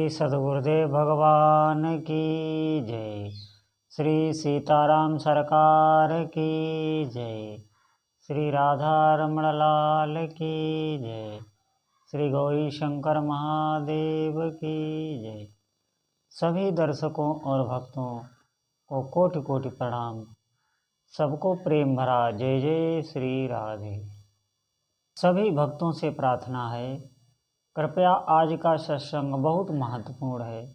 सद्गुरुदेव भगवान की जय। श्री सीताराम सरकार की जय। श्री राधा रमण लाल की जय। श्री गौरी शंकर महादेव की जय। सभी दर्शकों और भक्तों को कोटि कोटि प्रणाम। सबको प्रेम भरा जय जय श्री राधे। सभी भक्तों से प्रार्थना है, कृपया आज का सत्संग बहुत महत्वपूर्ण है,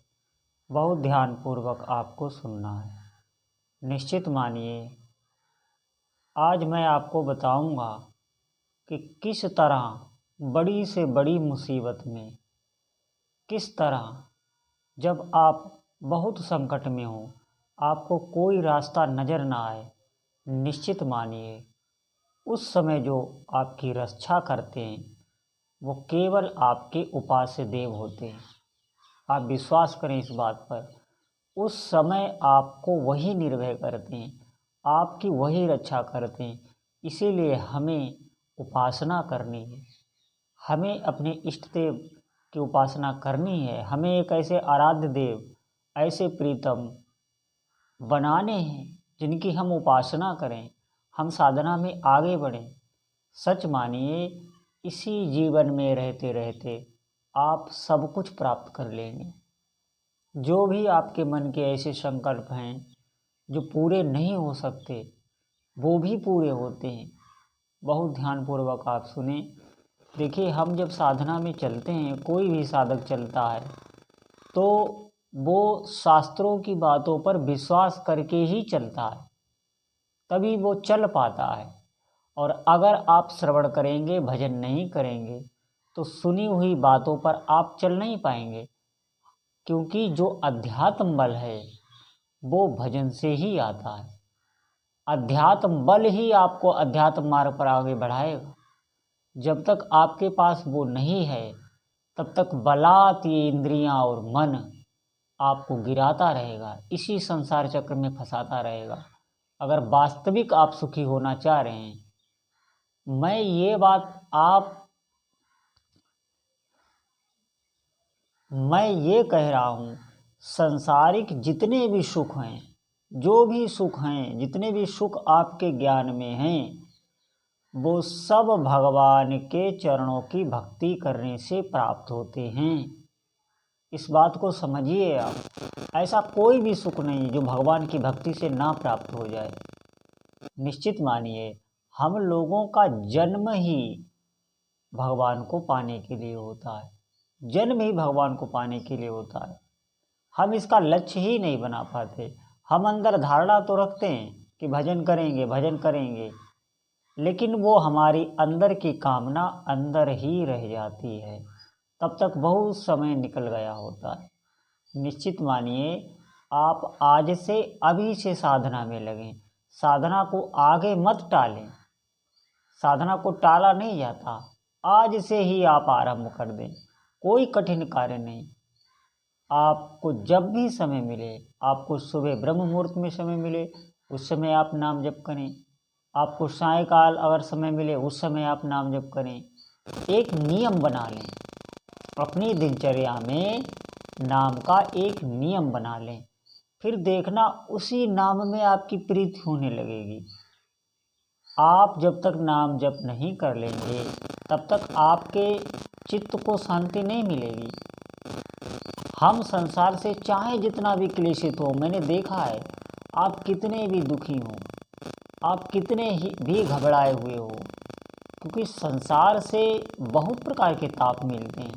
बहुत ध्यानपूर्वक आपको सुनना है। निश्चित मानिए, आज मैं आपको बताऊंगा कि किस तरह बड़ी से बड़ी मुसीबत में, किस तरह जब आप बहुत संकट में हो, आपको कोई रास्ता नज़र ना आए, निश्चित मानिए उस समय जो आपकी रक्षा करते हैं वो केवल आपके उपास्य देव होते हैं। आप विश्वास करें इस बात पर। उस समय आपको वही निर्भय करते हैं, आपकी वही रक्षा करते हैं। इसीलिए हमें उपासना करनी है, हमें अपने इष्ट देव की उपासना करनी है। हमें एक ऐसे आराध्य देव, ऐसे प्रीतम बनाने हैं जिनकी हम उपासना करें, हम साधना में आगे बढ़ें। सच मानिए, इसी जीवन में रहते रहते आप सब कुछ प्राप्त कर लेंगे। जो भी आपके मन के ऐसे संकल्प हैं जो पूरे नहीं हो सकते, वो भी पूरे होते हैं। बहुत ध्यानपूर्वक आप सुने। देखिए, हम जब साधना में चलते हैं, कोई भी साधक चलता है तो वो शास्त्रों की बातों पर विश्वास करके ही चलता है, तभी वो चल पाता है। और अगर आप श्रवण करेंगे, भजन नहीं करेंगे, तो सुनी हुई बातों पर आप चल नहीं पाएंगे। क्योंकि जो अध्यात्म बल है वो भजन से ही आता है। अध्यात्म बल ही आपको अध्यात्म मार्ग पर आगे बढ़ाएगा। जब तक आपके पास वो नहीं है, तब तक बलात् ये इंद्रियां और मन आपको गिराता रहेगा, इसी संसार चक्र में फंसाता रहेगा। अगर वास्तविक आप सुखी होना चाह रहे हैं, मैं ये कह रहा हूँ, संसारिक जितने भी सुख हैं, जो भी सुख हैं, जितने भी सुख आपके ज्ञान में हैं, वो सब भगवान के चरणों की भक्ति करने से प्राप्त होते हैं। इस बात को समझिए आप। ऐसा कोई भी सुख नहीं जो भगवान की भक्ति से ना प्राप्त हो जाए। निश्चित मानिए, हम लोगों का जन्म ही भगवान को पाने के लिए होता है। जन्म ही भगवान को पाने के लिए होता है। हम इसका लक्ष्य ही नहीं बना पाते। हम अंदर धारणा तो रखते हैं कि भजन करेंगे, भजन करेंगे, लेकिन वो हमारी अंदर की कामना अंदर ही रह जाती है। तब तक बहुत समय निकल गया होता है। निश्चित मानिए, आप आज से, अभी से साधना में लगें। साधना को आगे मत टालें। साधना को टाला नहीं जाता। आज से ही आप आरंभ कर दें। कोई कठिन कार्य नहीं। आपको जब भी समय मिले, आपको सुबह ब्रह्म मुहूर्त में समय मिले, उस समय आप नाम जप करें। आपको सायंकाल अगर समय मिले, उस समय आप नाम जप करें। एक नियम बना लें। अपनी दिनचर्या में नाम का एक नियम बना लें। फिर देखना, उसी नाम में आपकी प्रीति होने लगेगी। आप जब तक नाम जप नहीं कर लेंगे, तब तक आपके चित्त को शांति नहीं मिलेगी। हम संसार से चाहे जितना भी क्लेशित हो, मैंने देखा है, आप कितने भी दुखी हो, आप कितने ही भी घबराए हुए हो, क्योंकि संसार से बहुत प्रकार के ताप मिलते हैं।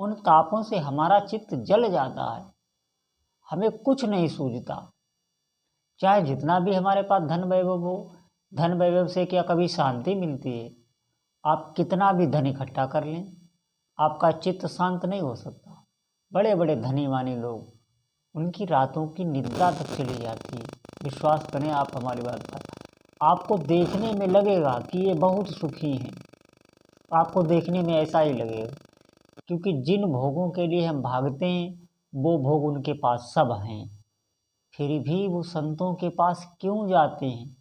उन तापों से हमारा चित्त जल जाता है, हमें कुछ नहीं सूझता। चाहे जितना भी हमारे पास धन वैभव हो, धन वैभव से क्या कभी शांति मिलती है? आप कितना भी धन इकट्ठा कर लें, आपका चित्त शांत नहीं हो सकता। बड़े बड़े धनी वानी लोग, उनकी रातों की निद्रा तक चली जाती है। विश्वास करें आप हमारी बात पर। आपको देखने में लगेगा कि ये बहुत सुखी हैं, आपको देखने में ऐसा ही लगेगा, क्योंकि जिन भोगों के लिए हम भागते हैं वो भोग उनके पास सब हैं। फिर भी वो संतों के पास क्यों जाते हैं?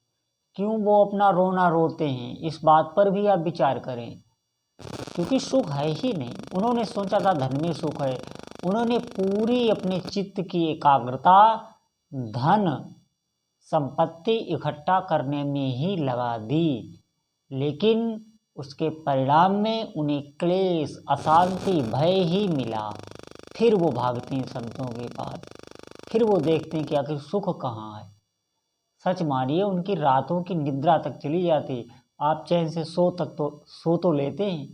क्यों वो अपना रोना रोते हैं? इस बात पर भी आप विचार करें। क्योंकि सुख है ही नहीं। उन्होंने सोचा था धन में सुख है, उन्होंने पूरी अपने चित्त की एकाग्रता धन संपत्ति इकट्ठा करने में ही लगा दी, लेकिन उसके परिणाम में उन्हें क्लेश, अशांति, भय ही मिला। फिर वो भागते हैं संतों के पास, फिर वो देखते हैं कि आखिर सुख कहाँ है। सच मानिए उनकी रातों की निद्रा तक चली जाती। आप चैन से सो तो लेते हैं,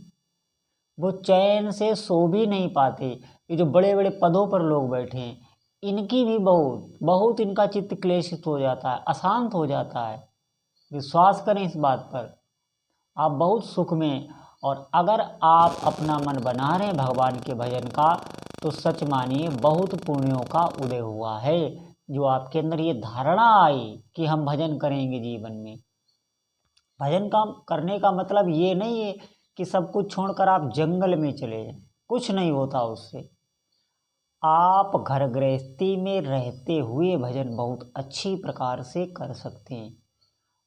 वो चैन से सो भी नहीं पाते। ये जो बड़े बड़े पदों पर लोग बैठे हैं, इनकी भी बहुत इनका चित्त क्लेशित हो जाता है, अशांत हो जाता है। विश्वास करें इस बात पर, आप बहुत सुख में। और अगर आप अपना मन बना रहे हैं भगवान के भजन का, तो सच मानिए बहुत पुण्यों का उदय हुआ है। जो आपके अंदर ये धारणा आई कि हम भजन करेंगे जीवन में। भजन का करने का मतलब ये नहीं है कि सब कुछ छोड़कर आप जंगल में चले जाएं, कुछ नहीं होता उससे। आप घर गृहस्थी में रहते हुए भजन बहुत अच्छी प्रकार से कर सकते हैं।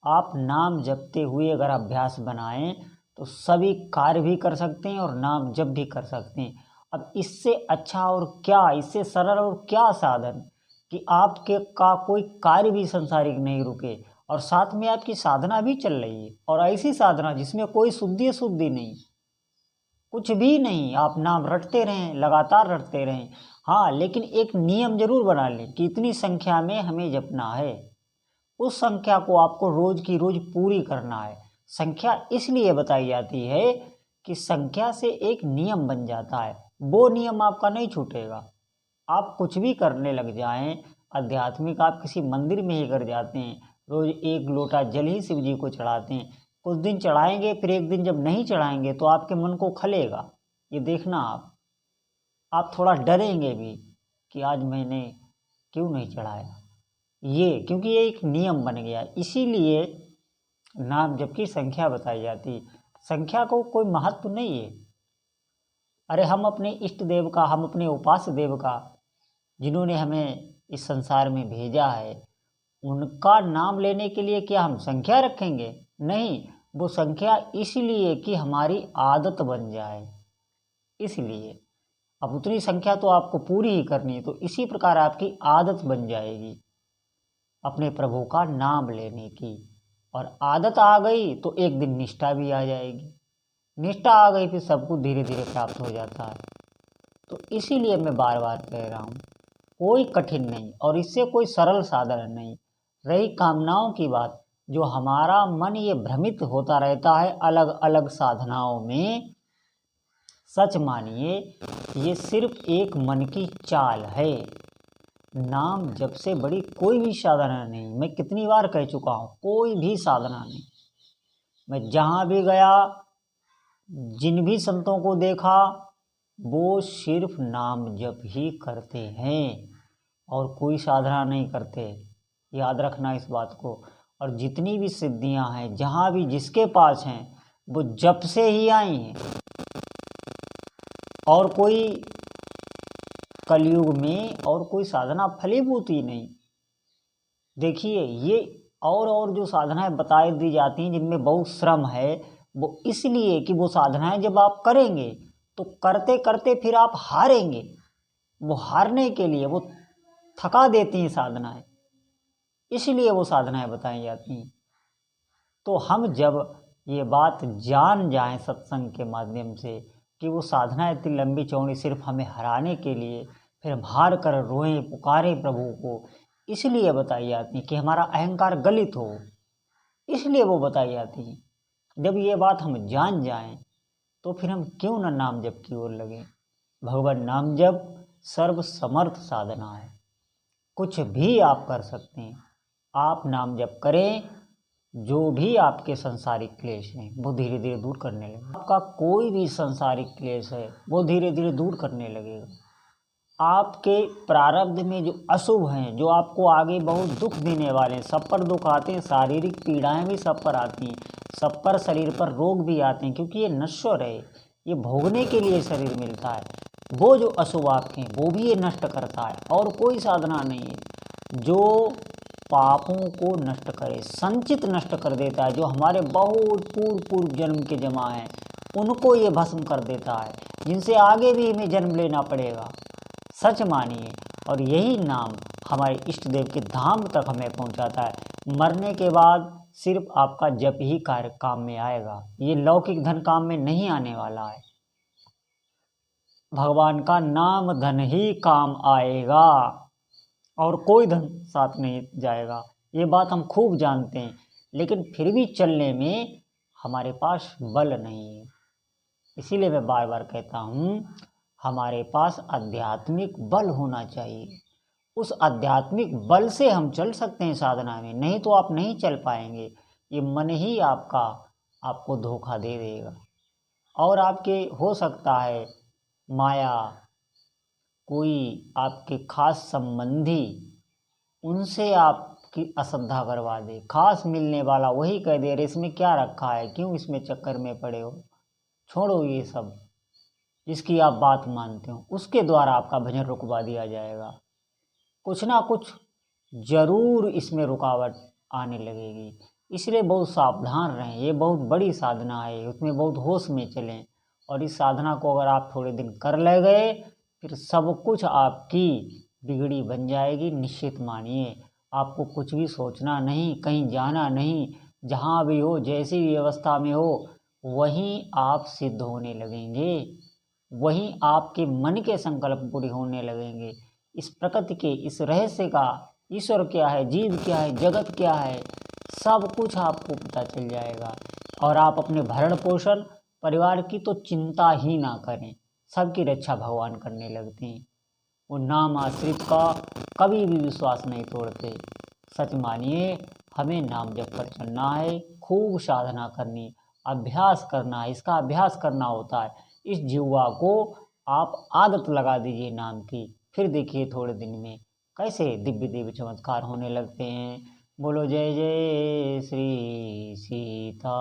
आप नाम जपते हुए अगर अभ्यास बनाएं तो सभी कार्य भी कर सकते हैं और नाम जप भी कर सकते हैं। अब इससे अच्छा और क्या, इससे सरल और क्या साधन कि आपके का कोई कार्य भी संसारिक नहीं रुके और साथ में आपकी साधना भी चल रही है। और ऐसी साधना जिसमें कोई शुद्धि नहीं, कुछ भी नहीं, आप नाम रटते रहें, लगातार रटते रहें। हाँ, लेकिन एक नियम जरूर बना लें कि इतनी संख्या में हमें जपना है। उस संख्या को आपको रोज की रोज पूरी करना है। संख्या इसलिए बताई जाती है कि संख्या से एक नियम बन जाता है, वो नियम आपका नहीं छूटेगा। आप कुछ भी करने लग जाएं आध्यात्मिक, आप किसी मंदिर में ही कर जाते हैं, रोज एक लोटा जल ही शिव जी को चढ़ाते हैं, कुछ दिन चढ़ाएंगे, फिर एक दिन जब नहीं चढ़ाएंगे तो आपके मन को खलेगा। ये देखना आप थोड़ा डरेंगे भी कि आज मैंने क्यों नहीं चढ़ाया, ये क्योंकि ये एक नियम बन गया। इसीलिए नाम जप की संख्या बताई जाती। संख्या को कोई महत्व नहीं है। अरे हम अपने इष्ट देव का, हम अपने उपास्य देव का, जिन्होंने हमें इस संसार में भेजा है, उनका नाम लेने के लिए क्या हम संख्या रखेंगे? नहीं, वो संख्या इसलिए कि हमारी आदत बन जाए, इसलिए। अब उतनी संख्या तो आपको पूरी ही करनी है, तो इसी प्रकार आपकी आदत बन जाएगी अपने प्रभु का नाम लेने की। और आदत आ गई तो एक दिन निष्ठा भी आ जाएगी, निष्ठा आ गई फिर सब कुछ धीरे धीरे प्राप्त हो जाता है। तो इसीलिए मैं बार बार कह रहा हूँ, कोई कठिन नहीं और इससे कोई सरल साधन नहीं। रही कामनाओं की बात, जो हमारा मन ये भ्रमित होता रहता है अलग अलग साधनाओं में, सच मानिए ये सिर्फ एक मन की चाल है। नाम जप से बड़ी कोई भी साधना नहीं। मैं कितनी बार कह चुका हूँ, कोई भी साधना नहीं। मैं जहाँ भी गया, जिन भी संतों को देखा, वो सिर्फ नाम जप ही करते हैं और कोई साधना नहीं करते। याद रखना इस बात को। और जितनी भी सिद्धियां हैं, जहाँ भी जिसके पास हैं, वो जप से ही आई हैं। और कोई कलयुग में और कोई साधना फलीभूत ही नहीं। देखिए ये और जो साधनाएं बताई दी जाती हैं जिनमें बहुत श्रम है, वो इसलिए कि वो साधनाएं जब आप करेंगे तो करते करते फिर आप हारेंगे। वो हारने के लिए वो थका देती हैं साधनाएं, इसलिए वो साधनाएं बताई जाती हैं। तो हम जब ये बात जान जाएं सत्संग के माध्यम से कि वो साधना इतनी लंबी चौड़ी सिर्फ हमें हराने के लिए, फिर हम हार कर रोएं पुकारें प्रभु को, इसलिए बताई जाती हैं कि हमारा अहंकार गलित हो, इसलिए वो बताई जाती हैं। जब ये बात हम जान जाएं तो फिर हम क्यों न नाम जप की ओर लगें। भगवान नाम जप सर्व समर्थ साधना है, कुछ भी आप कर सकते हैं। आप नाम जप करें, जो भी आपके सांसारिक क्लेश हैं वो धीरे धीरे दूर करने लगेगा। आपका कोई भी सांसारिक क्लेश है वो धीरे धीरे दूर करने लगेगा। आपके प्रारब्ध में जो अशुभ हैं, जो आपको आगे बहुत दुख देने वाले हैं, सब पर दुख आते हैं, शारीरिक पीड़ाएं भी सब पर आती हैं, सब पर शरीर पर रोग भी आते हैं, क्योंकि ये नश्वर है, ये भोगने के लिए शरीर मिलता है। वो जो अशुभ आपके हैं वो भी ये नष्ट करता है, और कोई साधना नहीं है जो पापों को नष्ट करे, संचित नष्ट कर देता है। जो हमारे बहुत पूर्व जन्म के जमा हैं उनको ये भस्म कर देता है, जिनसे आगे भी हमें जन्म लेना पड़ेगा। सच मानिए, और यही नाम हमारे इष्ट देव के धाम तक हमें पहुंचाता है। मरने के बाद सिर्फ आपका जप ही कार्य काम में आएगा, ये लौकिक धन काम में नहीं आने वाला है। भगवान का नाम धन ही काम आएगा और कोई धन साथ नहीं जाएगा। ये बात हम खूब जानते हैं, लेकिन फिर भी चलने में हमारे पास बल नहीं है। इसीलिए मैं बार बार कहता हूँ, हमारे पास आध्यात्मिक बल होना चाहिए। उस आध्यात्मिक बल से हम चल सकते हैं साधना में, नहीं तो आप नहीं चल पाएंगे। ये मन ही आपको धोखा दे देगा। और आपके हो सकता है माया, कोई आपके खास संबंधी, उनसे आपकी अश्रद्धा करवा दे। खास मिलने वाला वही कह दे, अरे इसमें क्या रखा है, क्यों इसमें चक्कर में पड़े हो, छोड़ो ये सब। जिसकी आप बात मानते हो उसके द्वारा आपका भजन रुकवा दिया जाएगा। कुछ ना कुछ जरूर इसमें रुकावट आने लगेगी। इसलिए बहुत सावधान रहें। ये बहुत बड़ी साधना है, उसमें बहुत होश में चलें। और इस साधना को अगर आप थोड़े दिन कर ले गए, फिर सब कुछ आपकी बिगड़ी बन जाएगी। निश्चित मानिए, आपको कुछ भी सोचना नहीं, कहीं जाना नहीं। जहाँ भी हो, जैसी भी अवस्था में हो, वहीं आप सिद्ध होने लगेंगे, वहीं आपके मन के संकल्प पूरे होने लगेंगे। इस प्रकृति के इस रहस्य का, ईश्वर क्या है, जीव क्या है, जगत क्या है, सब कुछ आपको पता चल जाएगा। और आप अपने भरण पोषण, परिवार की तो चिंता ही ना करें, सबकी रक्षा भगवान करने लगते हैं। वो नाम आश्रित का कभी भी विश्वास नहीं तोड़ते। सच मानिए, हमें नाम जप कर चलना है, खूब साधना करनी, अभ्यास करना है। इसका अभ्यास करना होता है। इस जीवा को आप आदत लगा दीजिए नाम की, फिर देखिए थोड़े दिन में कैसे दिव्य दिव्य चमत्कार होने लगते हैं। बोलो जय जय श्री सीताराम।